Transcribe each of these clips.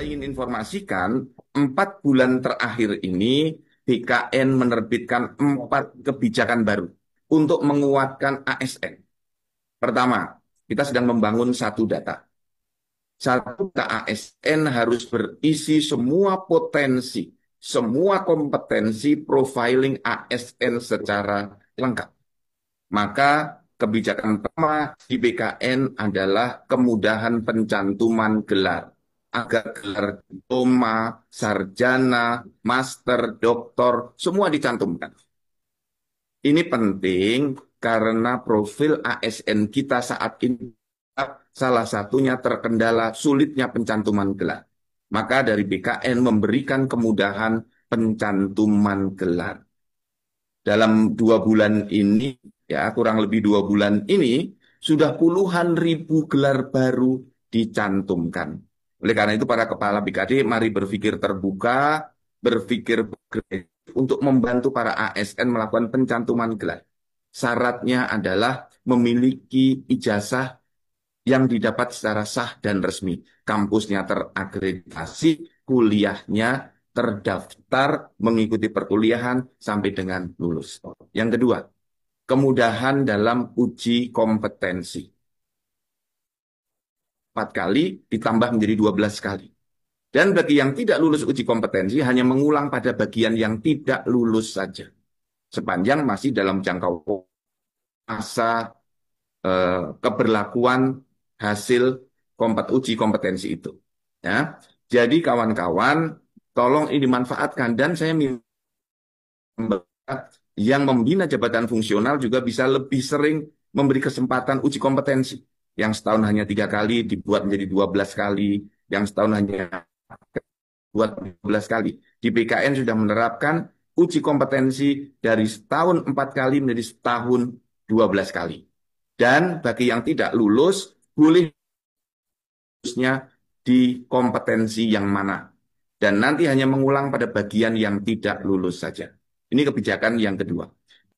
Saya ingin informasikan, 4 bulan terakhir ini BKN menerbitkan 4 kebijakan baru untuk menguatkan ASN. Pertama, kita sedang membangun satu data. Satu ASN harus berisi semua potensi, semua kompetensi profiling ASN secara lengkap. Maka kebijakan pertama di BKN adalah kemudahan pencantuman gelar. Agar gelar diploma, sarjana, master, doktor, semua dicantumkan. Ini penting karena profil ASN kita saat ini salah satunya terkendala sulitnya pencantuman gelar. Maka dari BKN memberikan kemudahan pencantuman gelar. Dalam 2 bulan ini, ya kurang lebih 2 bulan ini, sudah puluhan ribu gelar baru dicantumkan. Oleh karena itu para kepala BKD mari berpikir terbuka, berpikir untuk membantu para ASN melakukan pencantuman gelar. Syaratnya adalah memiliki ijazah yang didapat secara sah dan resmi. Kampusnya terakreditasi, kuliahnya terdaftar, mengikuti perkuliahan sampai dengan lulus. Yang kedua, kemudahan dalam uji kompetensi. 4 kali ditambah menjadi 12 kali. Dan bagi yang tidak lulus uji kompetensi, hanya mengulang pada bagian yang tidak lulus saja. Sepanjang masih dalam jangka masa keberlakuan hasil uji kompetensi itu. Ya. Jadi kawan-kawan, tolong ini dimanfaatkan. Dan saya minta yang membina jabatan fungsional juga bisa lebih sering memberi kesempatan uji kompetensi. Yang setahun hanya 3 kali dibuat menjadi 12 kali, yang setahun hanya buat 12 kali. Di BKN sudah menerapkan uji kompetensi dari setahun 4 kali menjadi setahun 12 kali. Dan bagi yang tidak lulus, boleh lulusnya di kompetensi yang mana. Dan nanti hanya mengulang pada bagian yang tidak lulus saja. Ini kebijakan yang kedua.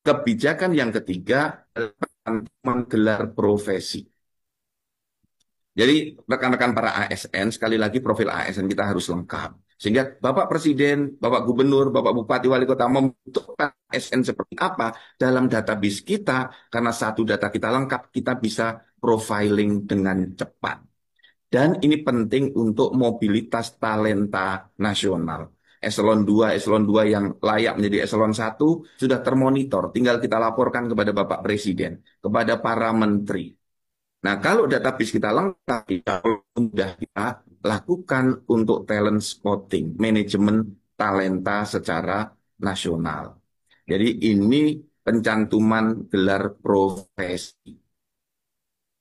Kebijakan yang ketiga adalah menggelar profesi. Jadi rekan-rekan para ASN, sekali lagi profil ASN kita harus lengkap. Sehingga Bapak Presiden, Bapak Gubernur, Bapak Bupati, Wali Kota membutuhkan ASN seperti apa dalam database kita. Karena satu data kita lengkap, kita bisa profiling dengan cepat. Dan ini penting untuk mobilitas talenta nasional. Eselon 2, Eselon 2 yang layak menjadi Eselon 1 sudah termonitor. Tinggal kita laporkan kepada Bapak Presiden, kepada para menteri. Nah, kalau database kita lengkap, kita sudah kita lakukan untuk talent spotting, manajemen talenta secara nasional. Jadi ini pencantuman gelar profesi.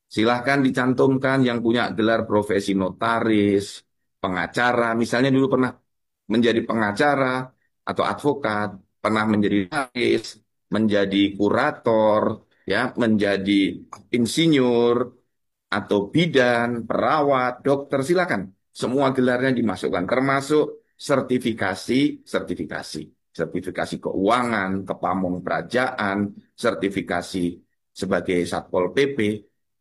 Silahkan dicantumkan yang punya gelar profesi notaris, pengacara, misalnya dulu pernah menjadi pengacara atau advokat, pernah menjadi notaris, menjadi kurator, ya, menjadi insinyur atau bidan, perawat, dokter, silakan. Semua gelarnya dimasukkan, termasuk sertifikasi keuangan, kepamong kerajaan, sertifikasi sebagai Satpol PP,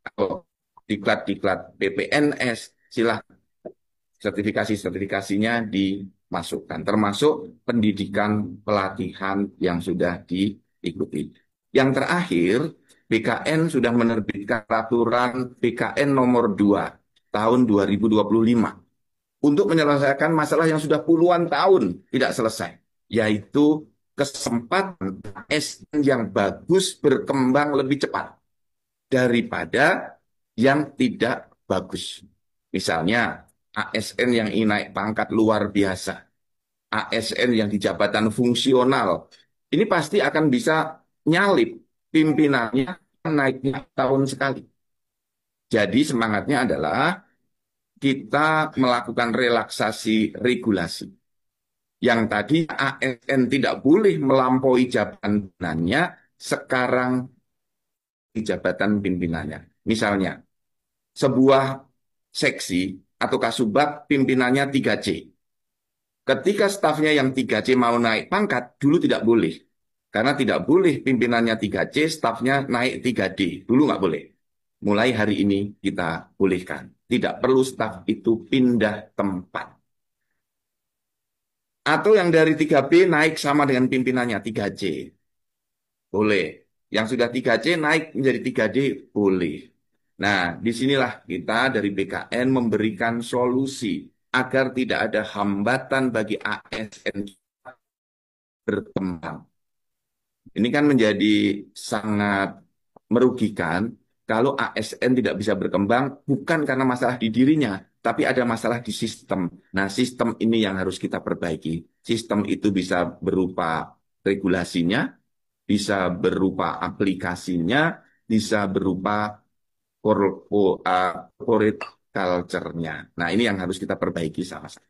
atau diklat-diklat PPNS, silakan. Sertifikasinya dimasukkan, termasuk pendidikan pelatihan yang sudah diikuti. Yang terakhir, BKN sudah menerbitkan peraturan BKN nomor 2 tahun 2025 untuk menyelesaikan masalah yang sudah puluhan tahun tidak selesai, yaitu kesempatan ASN yang bagus berkembang lebih cepat daripada yang tidak bagus. Misalnya, ASN yang ingin naik pangkat luar biasa, ASN yang di jabatan fungsional, ini pasti akan bisa nyalip pimpinannya naiknya tahun sekali. Jadi semangatnya adalah kita melakukan relaksasi regulasi. Yang tadi ASN tidak boleh melampaui jabatannya, sekarang di jabatan pimpinannya. Misalnya, sebuah seksi atau kasubag pimpinannya 3C. Ketika stafnya yang 3C mau naik pangkat, dulu tidak boleh. Karena tidak boleh pimpinannya 3C, stafnya naik 3D. Dulu nggak boleh. Mulai hari ini kita bolehkan. Tidak perlu staf itu pindah tempat. Atau yang dari 3B naik sama dengan pimpinannya 3C. Boleh. Yang sudah 3C naik menjadi 3D, boleh. Nah, disinilah kita dari BKN memberikan solusi agar tidak ada hambatan bagi ASN berkembang. Ini kan menjadi sangat merugikan kalau ASN tidak bisa berkembang bukan karena masalah di dirinya, tapi ada masalah di sistem. Nah, sistem ini yang harus kita perbaiki. Sistem itu bisa berupa regulasinya, bisa berupa aplikasinya, bisa berupa corporate culture-nya. Nah, ini yang harus kita perbaiki sama-sama.